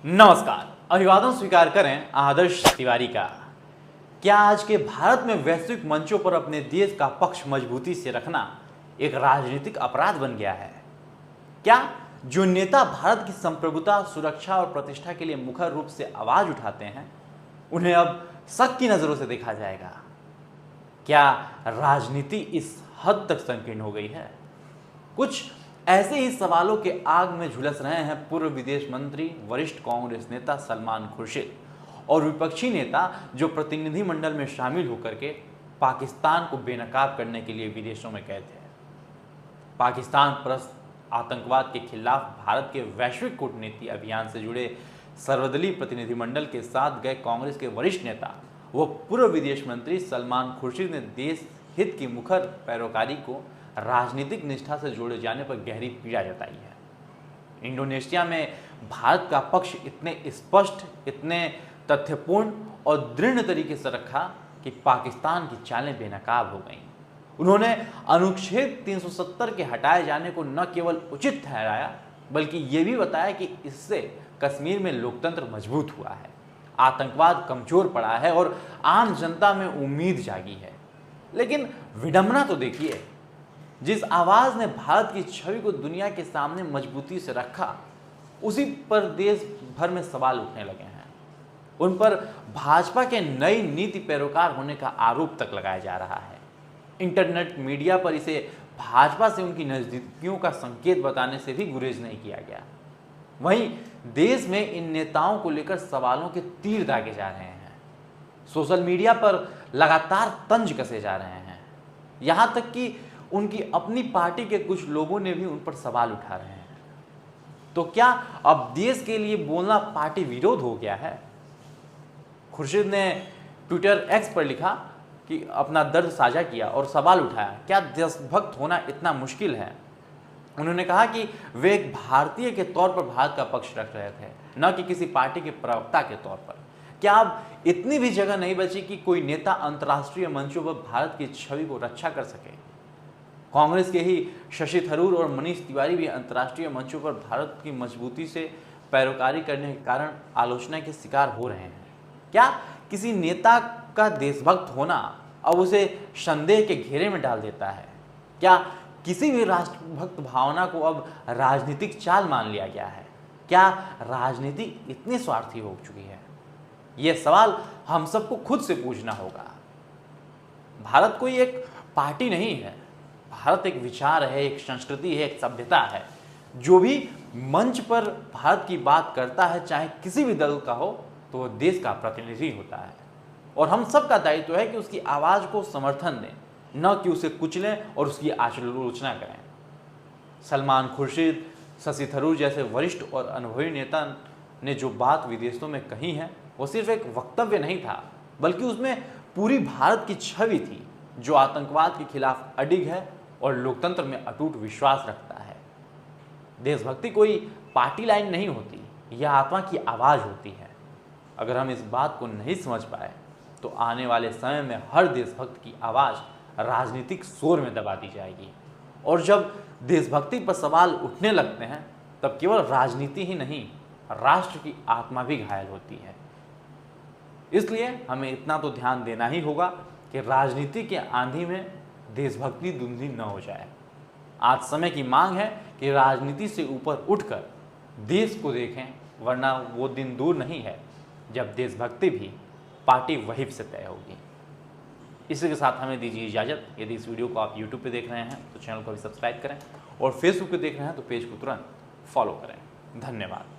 नमस्कार, अभिवादन स्वीकार करें आदर्श तिवारी का। क्या आज के भारत में वैश्विक मंचों पर अपने देश का पक्ष मजबूती से रखना एक राजनीतिक अपराध बन गया है? क्या जो नेता भारत की संप्रभुता, सुरक्षा और प्रतिष्ठा के लिए मुखर रूप से आवाज उठाते हैं, उन्हें अब शक की नजरों से देखा जाएगा? क्या राजनीति इस हद तक संकीर्ण हो गई है? कुछ ऐसे ही सवालों के आग में झुलस रहे हैं पूर्व विदेश मंत्री, वरिष्ठ कांग्रेस नेता सलमान खुर्शीद और विपक्षी नेता जो प्रतिनिधि मंडल में शामिल होकर के पाकिस्तान को बेनकाब करने के लिए विदेशों में गए थे। पाकिस्तान परस्त आतंकवाद के खिलाफ भारत के वैश्विक कूटनीति अभियान से जुड़े सर्वदलीय प्रतिनिधिमंडल के साथ गए कांग्रेस के वरिष्ठ नेता व पूर्व विदेश मंत्री सलमान खुर्शीद ने देश हित की मुखर पैरोकारी को राजनीतिक निष्ठा से जोड़े जाने पर गहरी पीड़ा जताई है। इंडोनेशिया में भारत का पक्ष इतने स्पष्ट, इतने तथ्यपूर्ण और दृढ़ तरीके से रखा कि पाकिस्तान की चालें बेनकाब हो गईं। उन्होंने अनुच्छेद 370 के हटाए जाने को न केवल उचित ठहराया, बल्कि ये भी बताया कि इससे कश्मीर में लोकतंत्र मजबूत हुआ है, आतंकवाद कमजोर पड़ा है और आम जनता में उम्मीद जागी है। लेकिन विडंबना तो देखिए, जिस आवाज ने भारत की छवि को दुनिया के सामने मजबूती से रखा, उसी पर देश भर में सवाल उठने लगे हैं। उन पर भाजपा के नई नीति पैरोकार होने का आरोप तक लगाया जा रहा है। इंटरनेट मीडिया पर इसे भाजपा से उनकी नजदीकियों का संकेत बताने से भी गुरेज नहीं किया गया। वहीं देश में इन नेताओं को लेकर सवालों के तीर दागे जा रहे हैं। सोशल मीडिया पर लगातार तंज कसे जा रहे हैं। यहां तक कि उनकी अपनी पार्टी के कुछ लोगों ने भी उन पर सवाल उठा रहे हैं। तो क्या अब देश के लिए बोलना पार्टी विरोध हो गया है? खुर्शीद ने ट्विटर एक्स पर लिखा कि अपना दर्द साझा किया और सवाल उठाया, क्या देशभक्त होना इतना मुश्किल है? उन्होंने कहा कि वे एक भारतीय के तौर पर भारत का पक्ष रख रहे थे, न कि किसी पार्टी के प्रवक्ता के तौर पर। क्या अब इतनी भी जगह नहीं बची कि कोई नेता अंतर्राष्ट्रीय मंचों पर भारत की छवि को रक्षा कर सके? कांग्रेस के ही शशि थरूर और मनीष तिवारी भी अंतर्राष्ट्रीय मंचों पर भारत की मजबूती से पैरोकारी करने के कारण आलोचना के शिकार हो रहे हैं। क्या किसी नेता का देशभक्त होना अब उसे संदेह के घेरे में डाल देता है? क्या किसी भी राष्ट्रभक्त भावना को अब राजनीतिक चाल मान लिया गया है? क्या राजनीति इतनी स्वार्थी हो चुकी है? यह सवाल हम सबको खुद से पूछना होगा। भारत कोई एक पार्टी नहीं है। भारत एक विचार है, एक संस्कृति है, एक सभ्यता है। जो भी मंच पर भारत की बात करता है, चाहे किसी भी दल का हो, तो वह देश का प्रतिनिधि होता है और हम सबका दायित्व है कि उसकी आवाज को समर्थन दें, न कि उसे कुचलें और उसकी आलोचना करें। सलमान खुर्शीद, शशि थरूर जैसे वरिष्ठ और अनुभवी नेता ने जो बात विदेशों में कही है, वो सिर्फ एक वक्तव्य नहीं था, बल्कि उसमें पूरी भारत की छवि थी, जो आतंकवाद के खिलाफ अडिग है और लोकतंत्र में अटूट विश्वास रखता है। देशभक्ति कोई पार्टी लाइन नहीं होती, यह आत्मा की आवाज होती है। अगर हम इस बात को नहीं समझ पाए तो आने वाले समय में हर देशभक्त की आवाज राजनीतिक शोर में दबा दी जाएगी। और जब देशभक्ति पर सवाल उठने लगते हैं, तब केवल राजनीति ही नहीं, राष्ट्र की आत्मा भी घायल होती है। इसलिए हमें इतना तो ध्यान देना ही होगा कि राजनीति के आंधी में देशभक्ति धुंधली न हो जाए। आज समय की मांग है कि राजनीति से ऊपर उठकर देश को देखें, वरना वो दिन दूर नहीं है जब देशभक्ति भी पार्टी वहीप से तय होगी। इसी के साथ हमें दीजिए इजाज़त। यदि इस वीडियो को आप यूट्यूब पे देख रहे हैं तो चैनल को भी सब्सक्राइब करें और फेसबुक पे देख रहे हैं तो पेज को तुरंत फॉलो करें। धन्यवाद।